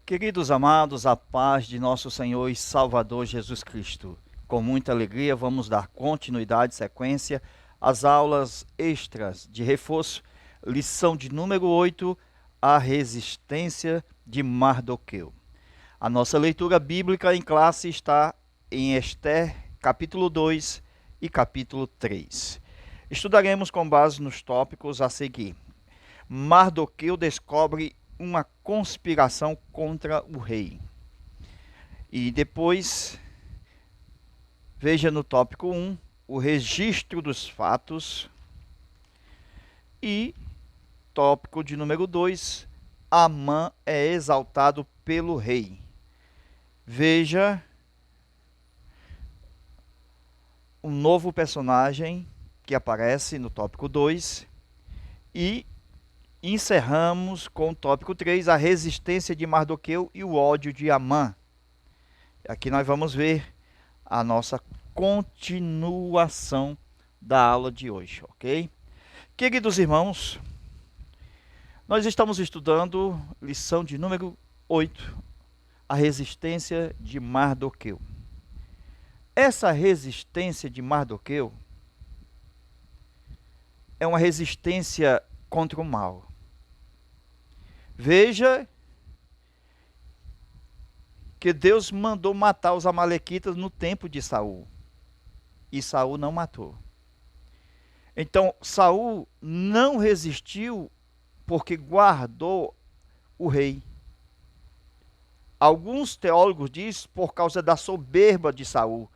Queridos amados, a paz de nosso Senhor e Salvador Jesus Cristo. Com muita alegria vamos dar continuidade, sequência às aulas extras de reforço, lição de número 8, a resistência de Mardoqueu. A nossa leitura bíblica em classe está em Ester, capítulo 2 e capítulo 3. Estudaremos com base nos tópicos a seguir. Mardoqueu descobre uma conspiração contra o rei. E depois, veja no tópico 1, o registro dos fatos. E tópico de número 2, Amã é exaltado pelo rei. Veja um novo personagem que aparece no tópico 2 e encerramos com o tópico 3, a resistência de Mardoqueu e o ódio de Amã. Aqui nós vamos ver a nossa continuação da aula de hoje, ok? Queridos irmãos, nós estamos estudando lição de número 8, a resistência de Mardoqueu. Essa resistência de Mardoqueu é uma resistência contra o mal. Veja que Deus mandou matar os amalequitas no tempo de Saul. E Saul não matou. Então, Saul não resistiu porque guardou o rei. Alguns teólogos dizem por causa da soberba de Saul,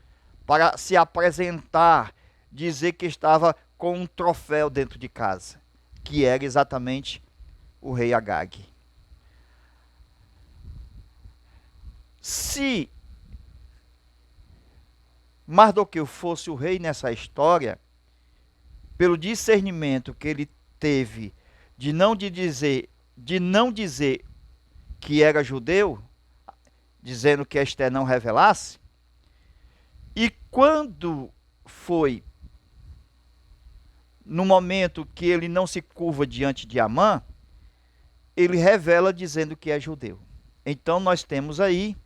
para se apresentar, dizer que estava com um troféu dentro de casa, que era exatamente o rei Agag. Se Mardoqueu fosse o rei nessa história, pelo discernimento que ele teve de não dizer que era judeu, dizendo que Ester não revelasse, e quando foi no momento que ele não se curva diante de Amã, ele revela dizendo que é judeu. Então nós temos aí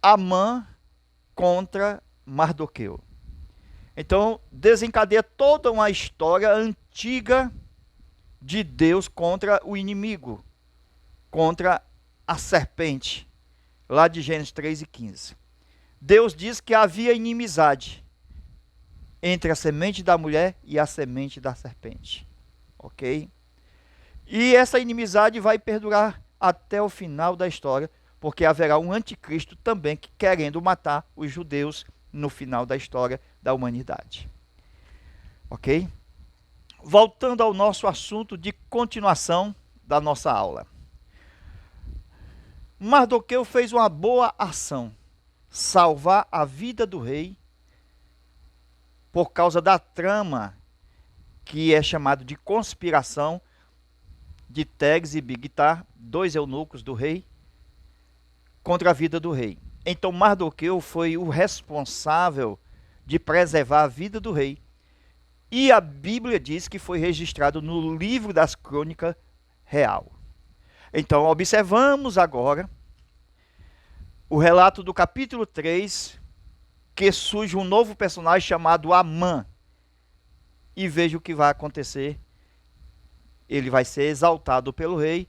Amã contra Mardoqueu. Então desencadeia toda uma história antiga de Deus contra o inimigo, contra a serpente, lá de Gênesis 3 e 15. Deus diz que havia inimizade entre a semente da mulher e a semente da serpente. Ok? E essa inimizade vai perdurar até o final da história, porque haverá um anticristo também querendo matar os judeus no final da história da humanidade. Ok? Voltando ao nosso assunto de continuação da nossa aula. Mardoqueu fez uma boa ação, salvar a vida do rei, por causa da trama que é chamado de conspiração de Tegs e Bigtar, dois eunucos do rei, contra a vida do rei. Então Mardoqueu foi o responsável de preservar a vida do rei. E a Bíblia diz que foi registrado no livro das crônicas real. Então observamos agora o relato do capítulo 3, que surge um novo personagem chamado Amã. E veja o que vai acontecer. Ele vai ser exaltado pelo rei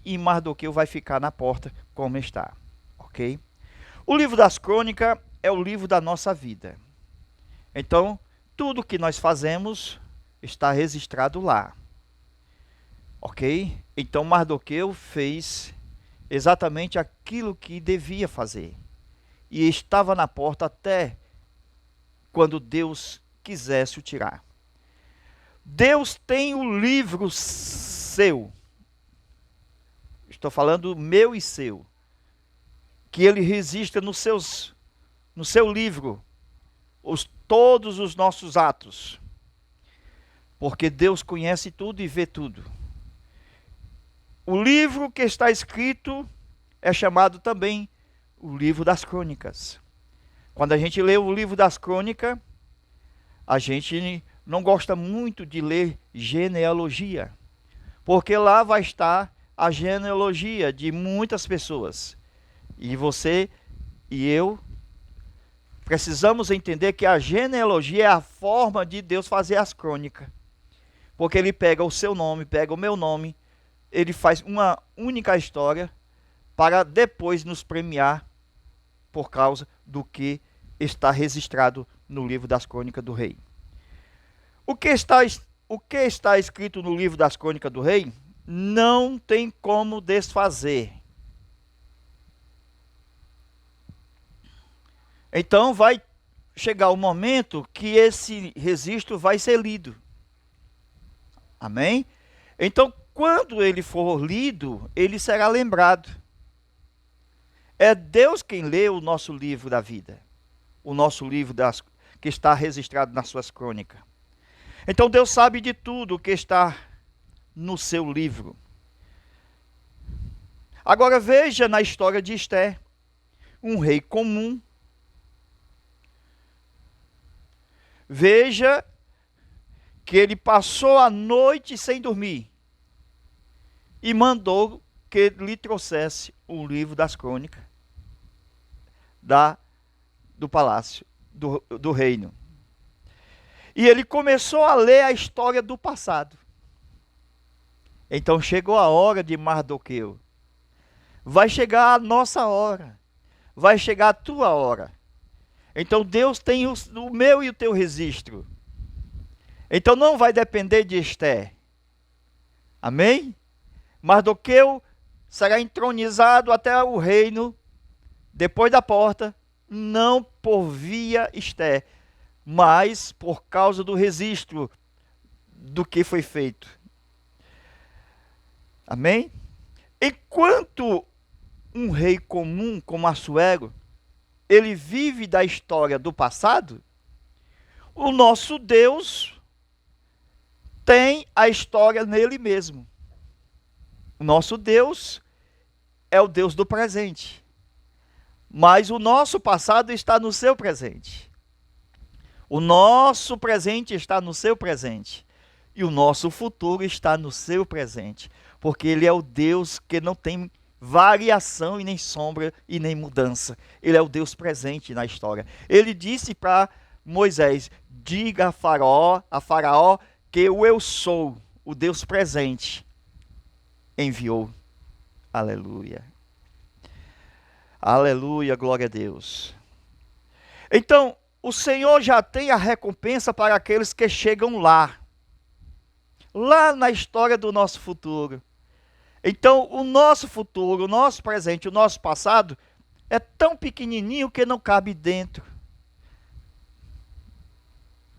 e Mardoqueu vai ficar na porta como está. Ok? O livro das crônicas é o livro da nossa vida. Então, tudo que nós fazemos está registrado lá. Ok? Então, Mardoqueu fez exatamente aquilo que devia fazer. E estava na porta até quando Deus quisesse o tirar. Deus tem o livro seu. Estou falando meu e seu. Que ele registra no seu livro todos os nossos atos. Porque Deus conhece tudo e vê tudo. O livro que está escrito é chamado também o livro das crônicas. Quando a gente lê o livro das crônicas, a gente não gosta muito de ler genealogia, porque lá vai estar a genealogia de muitas pessoas. E você e eu precisamos entender que a genealogia é a forma de Deus fazer as crônicas. Porque ele pega o seu nome, pega o meu nome, ele faz uma única história para depois nos premiar por causa do que está registrado no livro das Crônicas do Rei. O que está escrito no livro das Crônicas do Rei não tem como desfazer. Então vai chegar o momento que esse registro vai ser lido. Amém? Então, quando ele for lido, ele será lembrado. É Deus quem lê o nosso livro da vida. O nosso livro que está registrado nas suas crônicas. Então, Deus sabe de tudo o que está no seu livro. Agora veja na história de Esther, um rei comum. Veja que ele passou a noite sem dormir e mandou que lhe trouxesse o livro das crônicas do palácio, do reino. E ele começou a ler a história do passado. Então chegou a hora de Mardoqueu. Vai chegar a nossa hora. Vai chegar a tua hora. Então Deus tem o meu e o teu registro. Então não vai depender de Esther. Amém? Mardoqueu será entronizado até o reino, depois da porta, não por via Esther, mas por causa do registro do que foi feito. Amém? Enquanto um rei comum como Assuero, ele vive da história do passado, o nosso Deus tem a história nele mesmo. O nosso Deus é o Deus do presente. Mas o nosso passado está no seu presente. O nosso presente está no seu presente. E o nosso futuro está no seu presente. Porque ele é o Deus que não tem variação e nem sombra e nem mudança. Ele é o Deus presente na história. Ele disse para Moisés: diga a Faraó que o eu sou, o Deus presente, enviou. Aleluia. Aleluia, glória a Deus. Então, o Senhor já tem a recompensa para aqueles que chegam lá na história do nosso futuro. Então, o nosso futuro, o nosso presente, o nosso passado é tão pequenininho que não cabe dentro.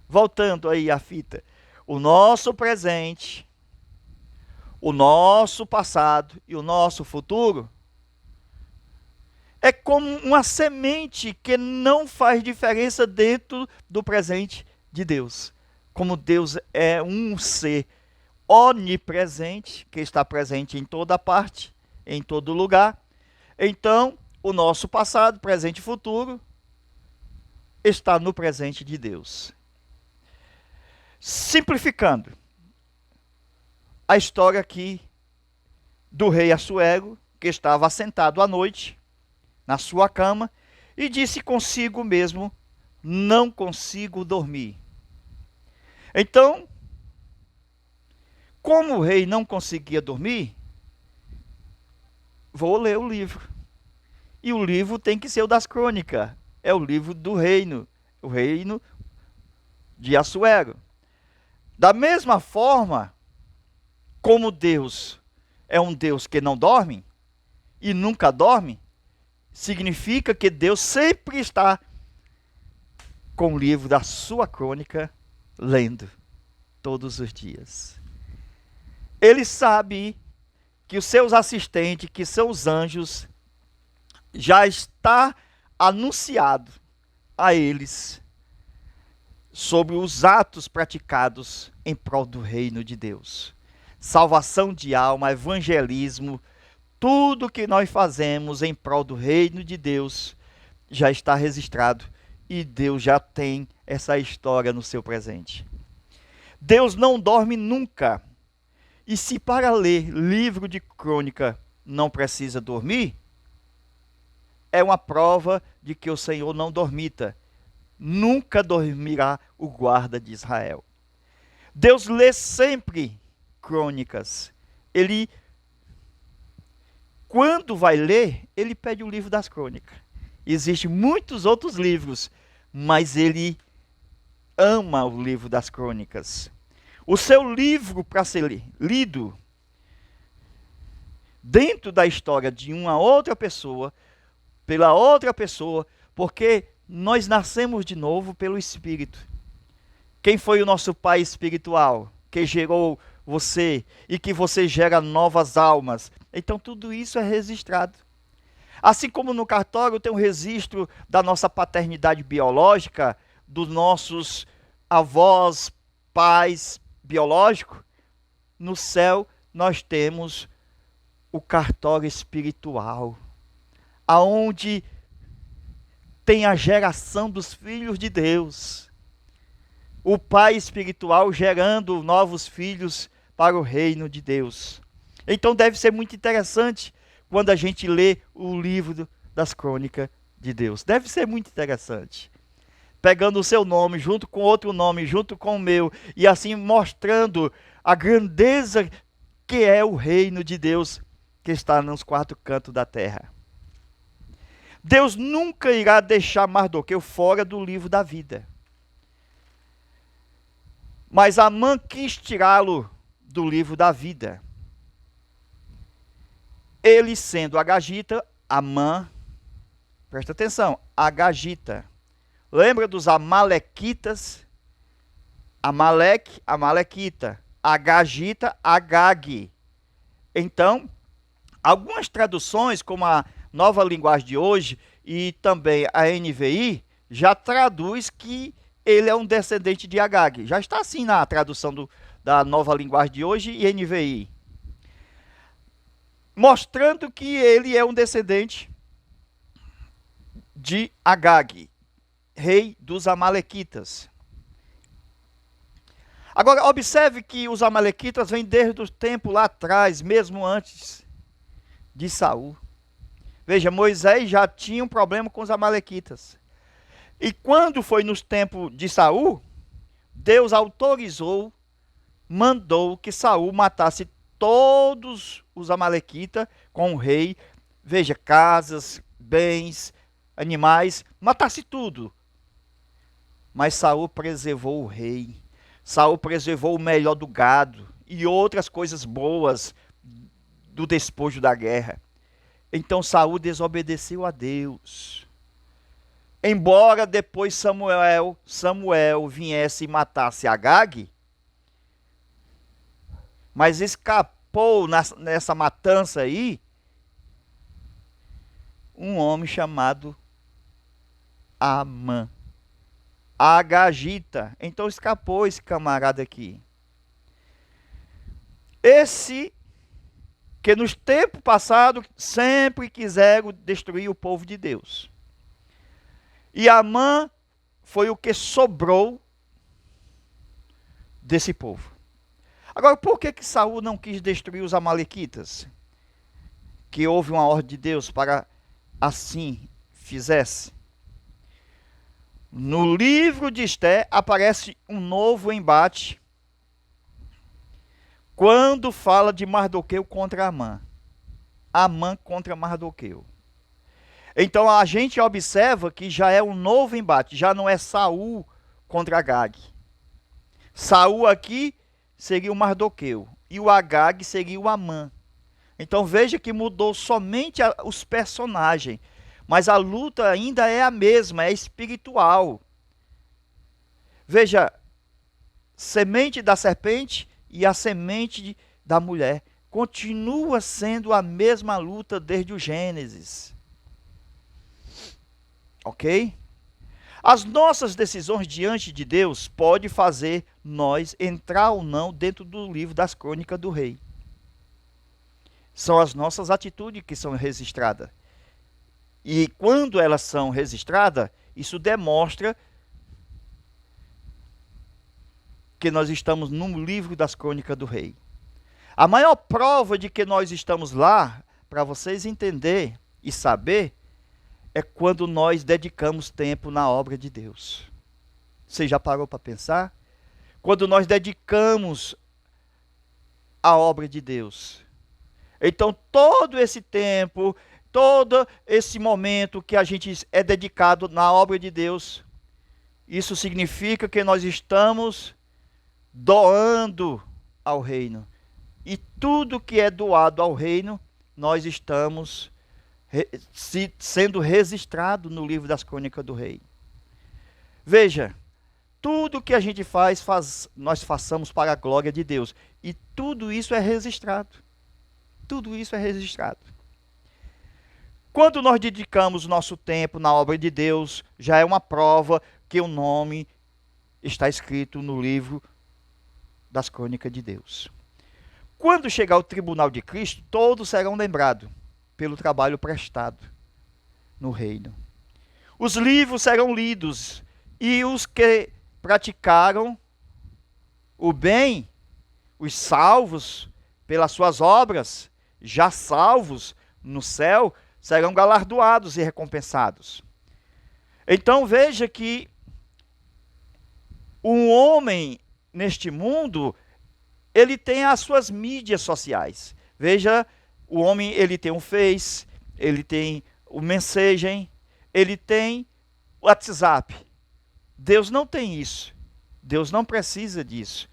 Voltando aí à fita. O nosso presente, o nosso passado e o nosso futuro é como uma semente que não faz diferença dentro do presente de Deus. Como Deus é um ser onipresente, que está presente em toda parte, em todo lugar. Então, o nosso passado, presente e futuro está no presente de Deus. Simplificando, a história aqui do rei Assuero, que estava assentado à noite na sua cama e disse consigo mesmo: não consigo dormir. Então, como o rei não conseguia dormir, vou ler o livro. E o livro tem que ser o das crônicas. É o livro do reino, o reino de Assuero. Da mesma forma, como Deus é um Deus que não dorme e nunca dorme, significa que Deus sempre está com o livro da sua crônica lendo todos os dias. Ele sabe que os seus assistentes, que são os anjos, já está anunciado a eles sobre os atos praticados em prol do reino de Deus. Salvação de alma, evangelismo, tudo que nós fazemos em prol do reino de Deus já está registrado e Deus já tem essa história no seu presente. Deus não dorme nunca E se para ler livro de crônica não precisa dormir, é uma prova de que o Senhor não dormita. Nunca dormirá o guarda de Israel. Deus lê sempre crônicas. Ele, quando vai ler, ele pede o livro das crônicas. Existem muitos outros livros, mas ele ama o livro das crônicas. O seu livro para ser lido dentro da história de uma outra pessoa, pela outra pessoa, porque nós nascemos de novo pelo Espírito. Quem foi o nosso pai espiritual que gerou você e que você gera novas almas? Então tudo isso é registrado. Assim como no cartório tem um registro da nossa paternidade biológica, dos nossos avós, pais biológicos, no céu nós temos o cartório espiritual, aonde tem a geração dos filhos de Deus. O pai espiritual gerando novos filhos para o reino de Deus. Então deve ser muito interessante quando a gente lê o livro das crônicas de Deus. Deve ser muito interessante. Pegando o seu nome, junto com outro nome, junto com o meu, e assim mostrando a grandeza que é o reino de Deus que está nos quatro cantos da terra. Deus nunca irá deixar Mardoqueu fora do livro da vida. Mas Amã quis tirá-lo do livro da vida. Ele sendo agagita, Amã, presta atenção, agagita. Lembra dos amalequitas? Amaleque, amalequita. Agagita, Agag. Então, algumas traduções, como a Nova Linguagem de Hoje e também a NVI, já traduz que ele é um descendente de Agag. Já está assim na tradução da Nova Linguagem de Hoje e NVI. Mostrando que ele é um descendente de Agag, rei dos amalequitas. Agora, observe que os amalequitas vêm desde o tempo lá atrás, mesmo antes de Saul. Veja, Moisés já tinha um problema com os amalequitas. E quando foi nos tempos de Saul, Deus autorizou, mandou que Saul matasse todos os amalequitas com o rei. Veja, casas, bens, animais, matasse tudo. Mas Saul preservou o rei. Saul preservou o melhor do gado e outras coisas boas do despojo da guerra. Então Saul desobedeceu a Deus. Embora depois Samuel viesse e matasse Agag, mas escapou nessa matança aí um homem chamado Amã. Agagita. Então escapou esse camarada aqui. Esse que nos tempos passados sempre quiseram destruir o povo de Deus. E Amã foi o que sobrou desse povo. Agora, por que Saul não quis destruir os amalequitas? Que houve uma ordem de Deus para assim fizesse. No livro de Esté aparece um novo embate quando fala de Mardoqueu contra Amã. Amã contra Mardoqueu. Então a gente observa que já é um novo embate, já não é Saul contra Agag. Saul aqui seria o Mardoqueu e o Agag seria o Amã. Então veja que mudou somente os personagens, mas a luta ainda é a mesma, é espiritual. Veja, semente da serpente e a semente da mulher. Continua sendo a mesma luta desde o Gênesis. Ok? As nossas decisões diante de Deus podem fazer nós entrar ou não dentro do livro das crônicas do rei. São as nossas atitudes que são registradas. E quando elas são registradas, isso demonstra que nós estamos no livro das crônicas do rei. A maior prova de que nós estamos lá, para vocês entenderem e saber, é quando nós dedicamos tempo na obra de Deus. Você já parou para pensar? Quando nós dedicamos a obra de Deus. Então, todo esse tempo, todo esse momento que a gente é dedicado na obra de Deus, isso significa que nós estamos doando ao reino. E tudo que é doado ao reino, nós estamos sendo registrado no livro das Crônicas do Rei. Veja, tudo que a gente faz, nós façamos para a glória de Deus. E tudo isso é registrado. Tudo isso é registrado. Quando nós dedicamos o nosso tempo na obra de Deus, já é uma prova que o nome está escrito no livro das Crônicas de Deus. Quando chegar o tribunal de Cristo, todos serão lembrados pelo trabalho prestado no reino. Os livros serão lidos e os que praticaram o bem, os salvos pelas suas obras, já salvos no céu, serão galardoados e recompensados. Então veja que um homem neste mundo, ele tem as suas mídias sociais. Veja, o homem, ele tem o Face, ele tem o Messaging, ele tem o WhatsApp. Deus não tem isso. Deus não precisa disso.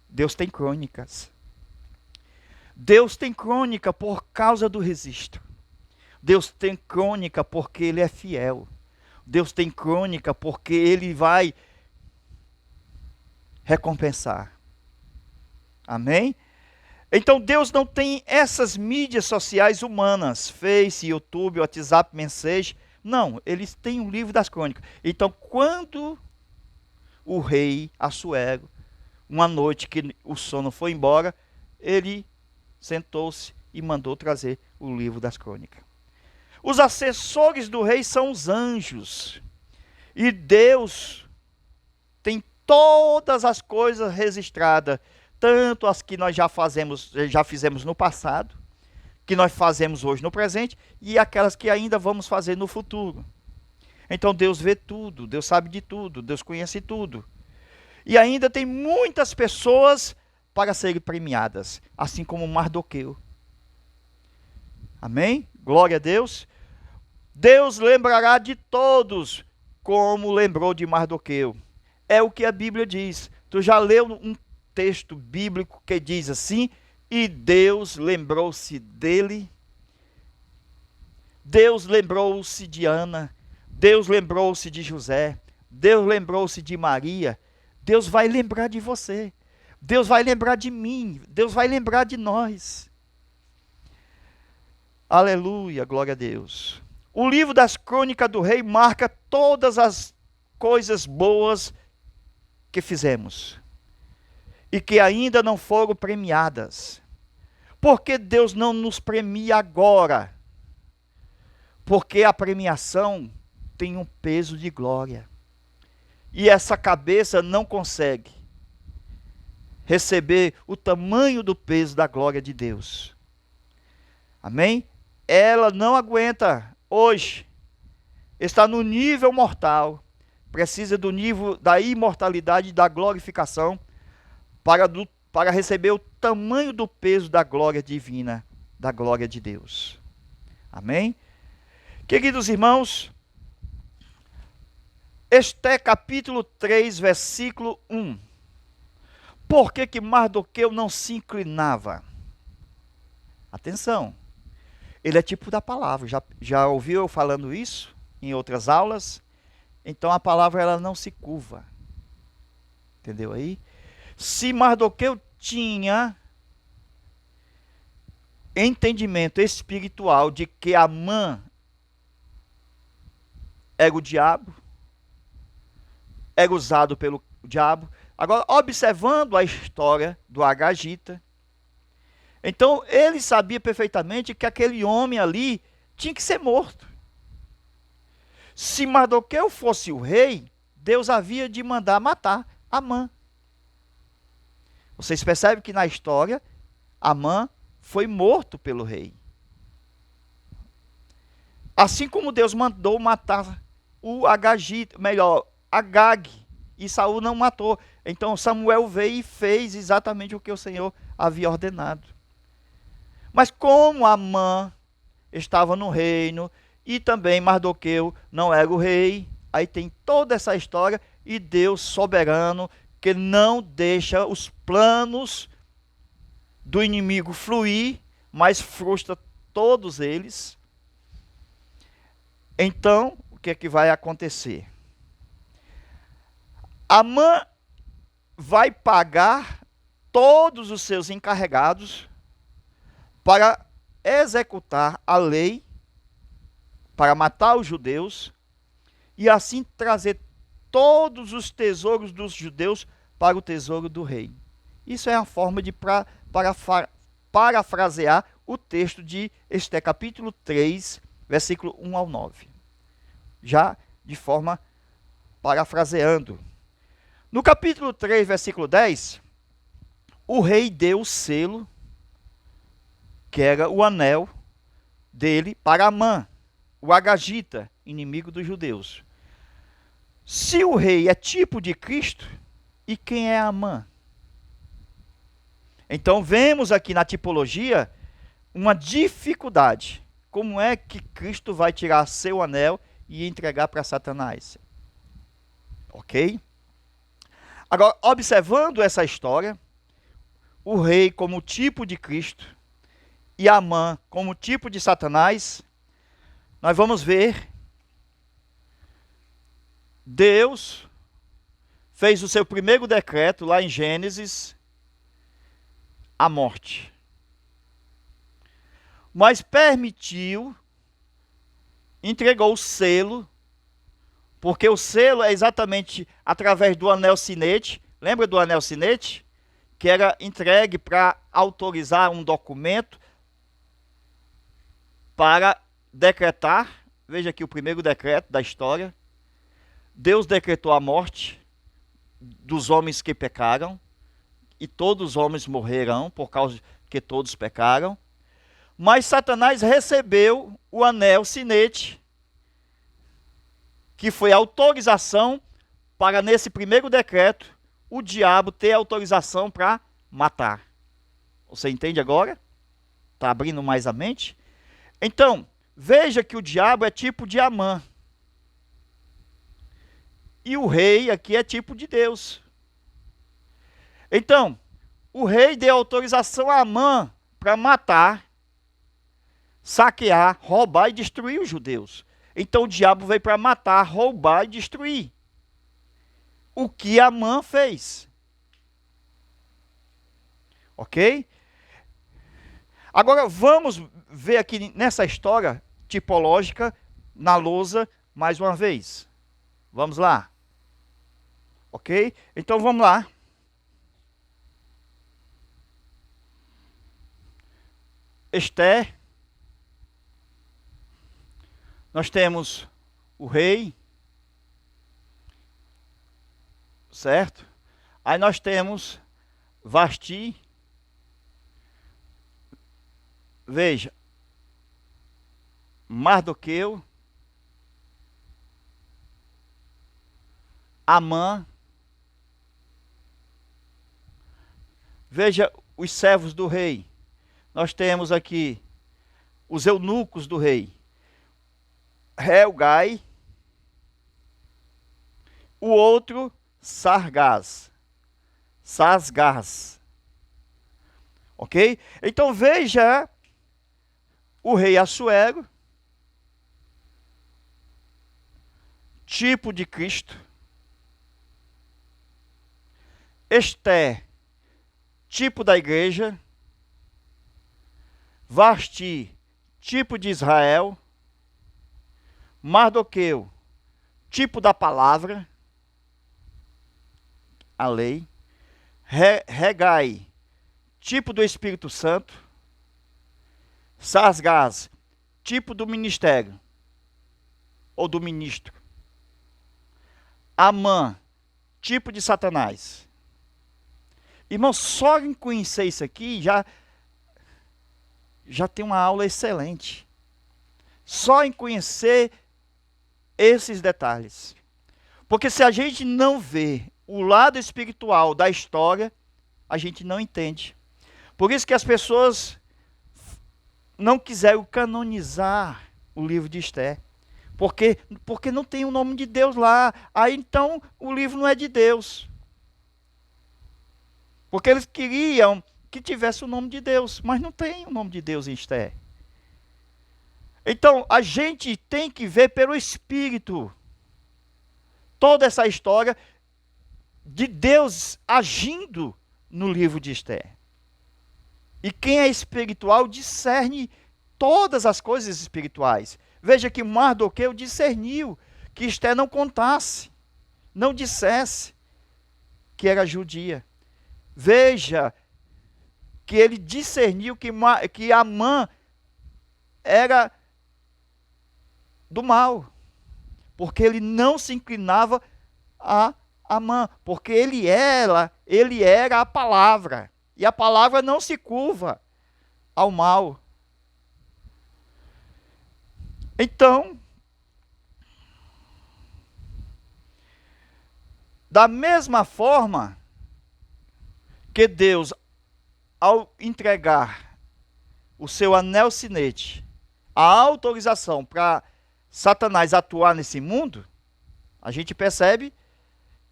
Deus tem crônicas. Deus tem crônica por causa do registro. Deus tem crônica porque Ele é fiel. Deus tem crônica porque Ele vai recompensar. Amém? Então Deus não tem essas mídias sociais humanas, Face, YouTube, WhatsApp, Mensagem. Não, eles têm um livro das crônicas. Então quando o rei Assuero, uma noite que o sono foi embora, ele sentou-se e mandou trazer o livro das crônicas. Os assessores do rei são os anjos. E Deus tem todas as coisas registradas, tanto as que nós já fizemos no passado, que nós fazemos hoje no presente, e aquelas que ainda vamos fazer no futuro. Então Deus vê tudo, Deus sabe de tudo, Deus conhece tudo. E ainda tem muitas pessoas para serem premiadas, assim como Mardoqueu. Amém? Glória a Deus. Deus lembrará de todos, como lembrou de Mardoqueu. É o que a Bíblia diz. Tu já leu um texto bíblico que diz assim: e Deus lembrou-se dele. Deus lembrou-se de Ana. Deus lembrou-se de José. Deus lembrou-se de Maria. Deus vai lembrar de você. Deus vai lembrar de mim. Deus vai lembrar de nós. Aleluia, glória a Deus. O livro das Crônicas do Rei marca todas as coisas boas que fizemos e que ainda não foram premiadas. Por que Deus não nos premia agora? Porque a premiação tem um peso de glória. E essa cabeça não consegue receber o tamanho do peso da glória de Deus. Amém? Ela não aguenta hoje. Está no nível mortal. Precisa do nível da imortalidade e da glorificação para receber o tamanho do peso da glória divina, da glória de Deus. Amém? Queridos irmãos, Esté capítulo 3, versículo 1. Por que Mardoqueu não se inclinava? Atenção, ele é tipo da palavra. Já ouviu eu falando isso em outras aulas? Então a palavra ela não se curva. Entendeu aí? Se Mardoqueu tinha entendimento espiritual de que Amã era o diabo, era usado pelo diabo. Agora, observando a história do Agagita, então ele sabia perfeitamente que aquele homem ali tinha que ser morto. Se Mardoqueu fosse o rei, Deus havia de mandar matar Amã. Vocês percebem que na história, Amã foi morto pelo rei. Assim como Deus mandou matar o Agagite, melhor, Agag, e Saul não matou. Então Samuel veio e fez exatamente o que o Senhor havia ordenado. Mas como Amã estava no reino e também Mardoqueu não era o rei, aí tem toda essa história e Deus soberano que não deixa os planos do inimigo fluir, mas frustra todos eles. Então, o que é que vai acontecer? Amã vai pagar todos os seus encarregados para executar a lei, para matar os judeus, e assim trazer todos os tesouros dos judeus para o tesouro do rei. Isso é a forma de parafrasear o texto de Esté, capítulo 3, versículo 1 ao 9. Já de forma parafraseando. No capítulo 3, versículo 10, o rei deu o selo, que era o anel dele, para Amã, o Agagita, inimigo dos judeus. Se o rei é tipo de Cristo, e quem é Amã? Então vemos aqui na tipologia uma dificuldade. Como é que Cristo vai tirar seu anel e entregar para Satanás? Ok? Agora, observando essa história, o rei como tipo de Cristo e Amã como tipo de Satanás, nós vamos ver Deus fez o seu primeiro decreto lá em Gênesis, a morte. Mas permitiu, entregou o selo, porque o selo é exatamente através do anel sinete. Lembra do anel sinete? Que era entregue para autorizar um documento para decretar. Veja aqui o primeiro decreto da história. Deus decretou a morte dos homens que pecaram, e todos os homens morrerão por causa que todos pecaram. Mas Satanás recebeu o anel sinete, que foi a autorização para, nesse primeiro decreto, o diabo ter autorização para matar. Você entende agora? Está abrindo mais a mente? Então, veja que o diabo é tipo de Amã. E o rei aqui é tipo de Deus. Então, o rei deu autorização a Amã para matar, saquear, roubar e destruir os judeus. Então o diabo veio para matar, roubar e destruir. O que Amã fez. Ok? Agora vamos ver aqui nessa história tipológica, na lousa, mais uma vez. Vamos lá. Ok? Então vamos lá. Esté. Nós temos o rei. Certo? Aí nós temos Vasti. Veja. Mardoqueu. Amã. Veja os servos do rei. Nós temos aqui os eunucos do rei. Helgai. O outro, Sargás. Sasgás. Ok? Então veja o rei Assuero, tipo de Cristo. Esté, tipo da igreja. Vasti, tipo de Israel. Mardoqueu, tipo da palavra, a lei. Regai, tipo do Espírito Santo. Sasgás, tipo do ministério, ou do ministro. Amã, tipo de Satanás. Irmão, só em conhecer isso aqui já já tem uma aula excelente. Só em conhecer esses detalhes. Porque se a gente não vê o lado espiritual da história, a gente não entende. Por isso que as pessoas não quiseram canonizar o livro de Esther. Porque não tem o nome de Deus lá. Aí então o livro não é de Deus. Porque eles queriam que tivesse o nome de Deus, mas não tem o nome de Deus em Esther. Então a gente tem que ver pelo Espírito toda essa história de Deus agindo no livro de Esther. E quem é espiritual discerne todas as coisas espirituais. Veja que Mardoqueu discerniu que Esther não contasse, não dissesse que era judia. Veja que ele discerniu que Amã era do mal, porque ele não se inclinava a Amã, porque ele era a palavra, e a palavra não se curva ao mal. Então, da mesma forma que Deus, ao entregar o seu anel sinete, a autorização para Satanás atuar nesse mundo, a gente percebe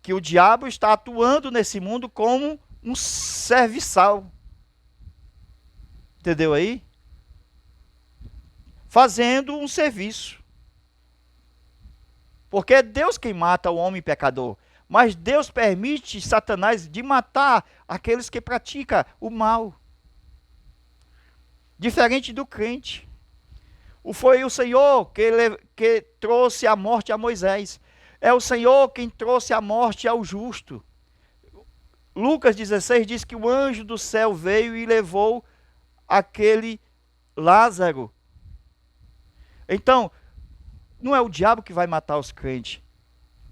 que o diabo está atuando nesse mundo como um serviçal. Entendeu aí? Fazendo um serviço. Porque é Deus quem mata o homem pecador. Mas Deus permite Satanás de matar aqueles que praticam o mal. Diferente do crente. Foi o Senhor que trouxe a morte a Moisés. É o Senhor quem trouxe a morte ao justo. Lucas 16 diz que o anjo do céu veio e levou aquele Lázaro. Então, não é o diabo que vai matar os crentes.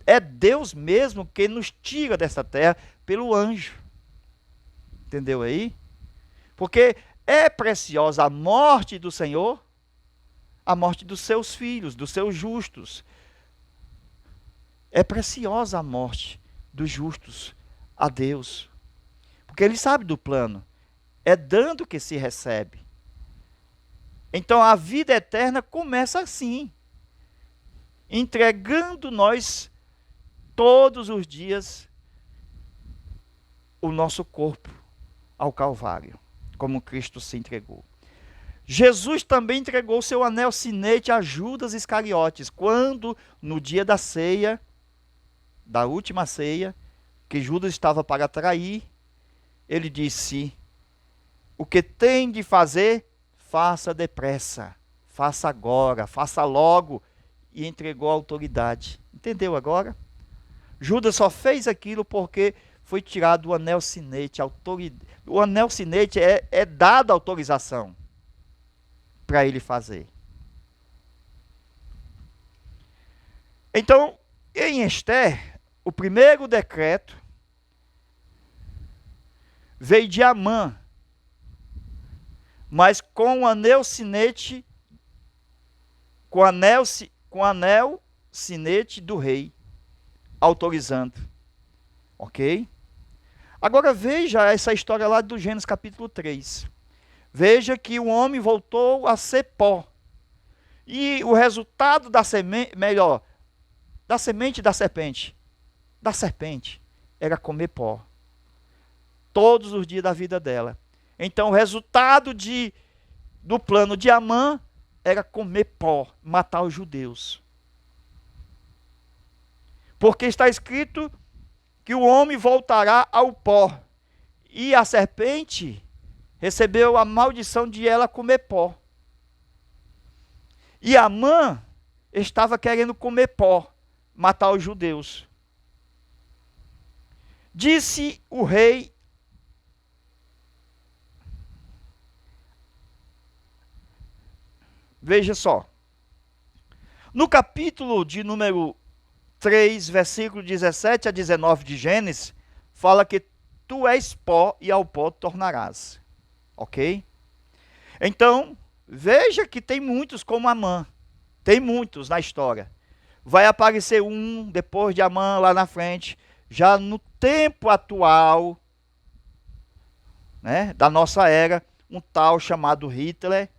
É Deus mesmo que nos tira dessa terra pelo anjo. Entendeu aí? Porque é preciosa a morte do Senhor, a morte dos seus filhos, dos seus justos. É preciosa a morte dos justos a Deus. Porque Ele sabe do plano. É dando que se recebe. Então a vida eterna começa assim. Entregando nós todos os dias o nosso corpo ao Calvário, como Cristo se entregou. Jesus também entregou seu anel sinete a Judas Iscariotes, quando no dia da ceia, da última ceia, que Judas estava para trair, ele disse: o que tem de fazer, faça depressa, faça agora, faça logo, e entregou a autoridade. Entendeu agora? Judas só fez aquilo porque foi tirado o anel sinete. O anel sinete é dada autorização para ele fazer. Então, em Esther, o primeiro decreto veio de Amã, mas com o anel sinete, com anel sinete do rei, autorizando. Ok? Agora veja essa história lá do Gênesis capítulo 3. Veja que o homem voltou a ser pó. E o resultado da semente, da semente da serpente, era comer pó. Todos os dias da vida dela. Então o resultado do plano de Amã era comer pó, matar os judeus. Porque está escrito que o homem voltará ao pó. E a serpente recebeu a maldição de ela comer pó. E Amã estava querendo comer pó, matar os judeus. Disse o rei: veja só, no capítulo de número 3, versículo 17 a 19 de Gênesis, fala que tu és pó e ao pó tornarás. Ok? Então, veja que tem muitos como Amã. Tem muitos na história. Vai aparecer um depois de Amã lá na frente, já no tempo atual, né, da nossa era, um tal chamado Hitler.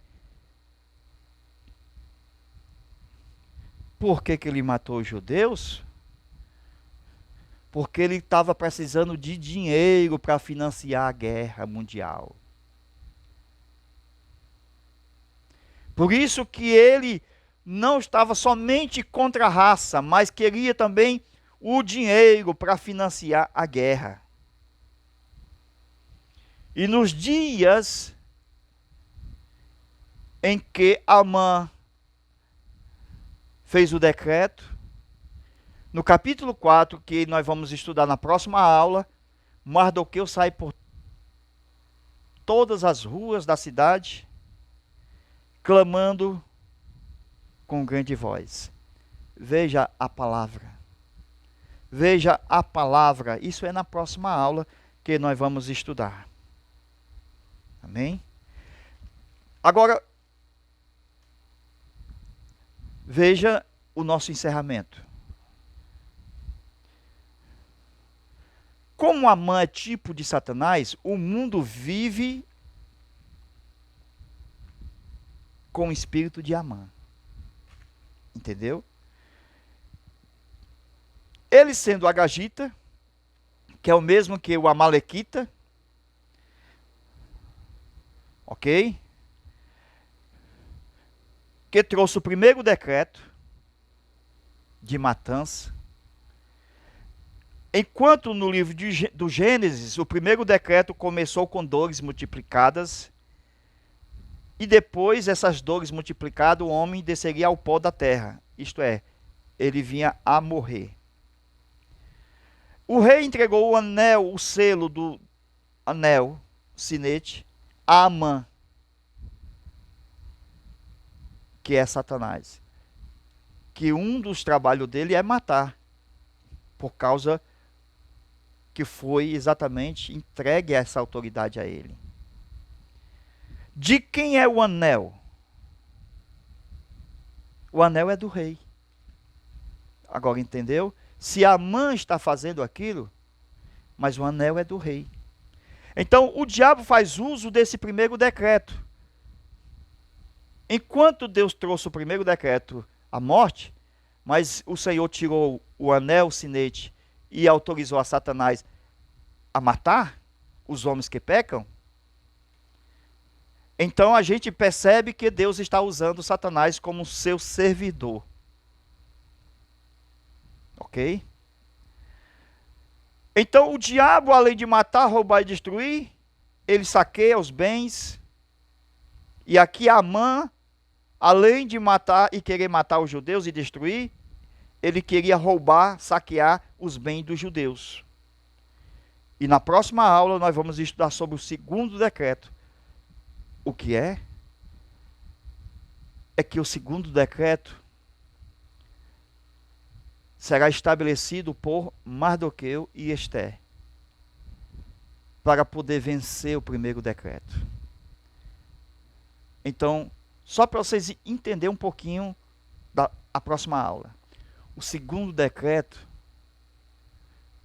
Por que ele matou os judeus? Porque ele estava precisando de dinheiro para financiar a guerra mundial. Por isso que ele não estava somente contra a raça, mas queria também o dinheiro para financiar a guerra. E nos dias em que Amã fez o decreto, no capítulo 4, que nós vamos estudar na próxima aula, Mardoqueu sai por todas as ruas da cidade, clamando com grande voz. Veja a palavra. Veja a palavra. Isso é na próxima aula que nós vamos estudar. Amém? Agora, veja o nosso encerramento. Como Amã é tipo de Satanás, o mundo vive com o espírito de Amã. Entendeu? Ele sendo agagita, que é o mesmo que o amalequita, ok? Que trouxe o primeiro decreto de matança. Enquanto no livro do Gênesis, o primeiro decreto começou com dores multiplicadas, e depois essas dores multiplicadas, o homem desceria ao pó da terra. Isto é, ele vinha a morrer. O rei entregou o anel, o selo do anel, sinete, a Amã, que é Satanás. Que um dos trabalhos dele é matar, por causa que foi exatamente entregue essa autoridade a ele. De quem é o anel? O anel é do rei. Agora entendeu? Se Amã está fazendo aquilo, mas o anel é do rei. Então o diabo faz uso desse primeiro decreto. Enquanto Deus trouxe o primeiro decreto, a morte, mas o Senhor tirou o anel, o sinete, e autorizou a Satanás a matar os homens que pecam, então a gente percebe que Deus está usando Satanás como seu servidor. Ok? Então o diabo, além de matar, roubar e destruir, ele saqueia os bens. E aqui Amã, além de matar e querer matar os judeus e destruir, ele queria roubar, saquear os bens dos judeus. E na próxima aula nós vamos estudar sobre o segundo decreto. O que é? É que o segundo decreto será estabelecido por Mardoqueu e Ester, para poder vencer o primeiro decreto. Então, só para vocês entenderem um pouquinho da próxima aula. O segundo decreto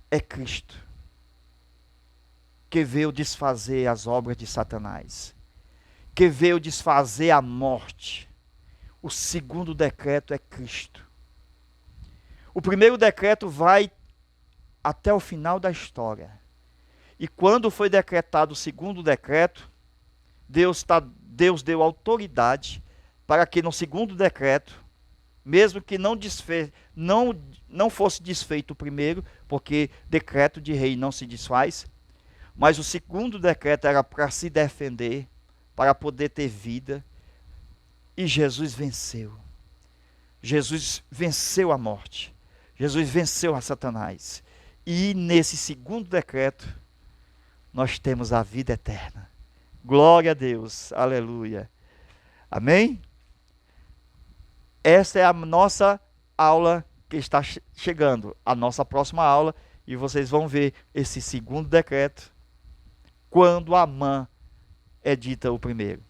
é Cristo, que veio desfazer as obras de Satanás, que veio desfazer a morte. O segundo decreto é Cristo. O primeiro decreto vai até o final da história. E quando foi decretado o segundo decreto, Deus deu autoridade para que no segundo decreto, mesmo que não fosse desfeito o primeiro, porque decreto de rei não se desfaz, mas o segundo decreto era para se defender, para poder ter vida, e Jesus venceu. Jesus venceu a morte. Jesus venceu a Satanás. E nesse segundo decreto, nós temos a vida eterna. Glória a Deus. Aleluia. Amém? Essa é a nossa aula que está chegando. A nossa próxima aula. E vocês vão ver esse segundo decreto. Quando Amã é dita o primeiro.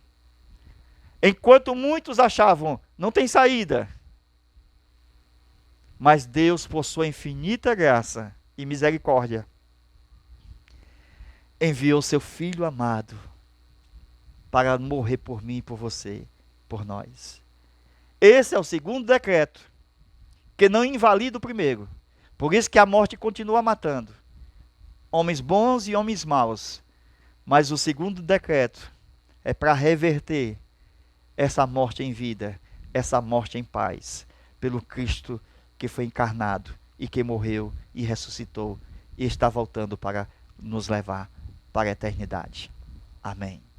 Enquanto muitos achavam, não tem saída. Mas Deus, por sua infinita graça e misericórdia, enviou seu Filho amado para morrer por mim e por você, por nós. Esse é o segundo decreto, que não invalida o primeiro. Por isso que a morte continua matando homens bons e homens maus. Mas o segundo decreto é para reverter essa morte em vida, essa morte em paz, pelo Cristo que foi encarnado e que morreu e ressuscitou e está voltando para nos levar para a eternidade. Amém.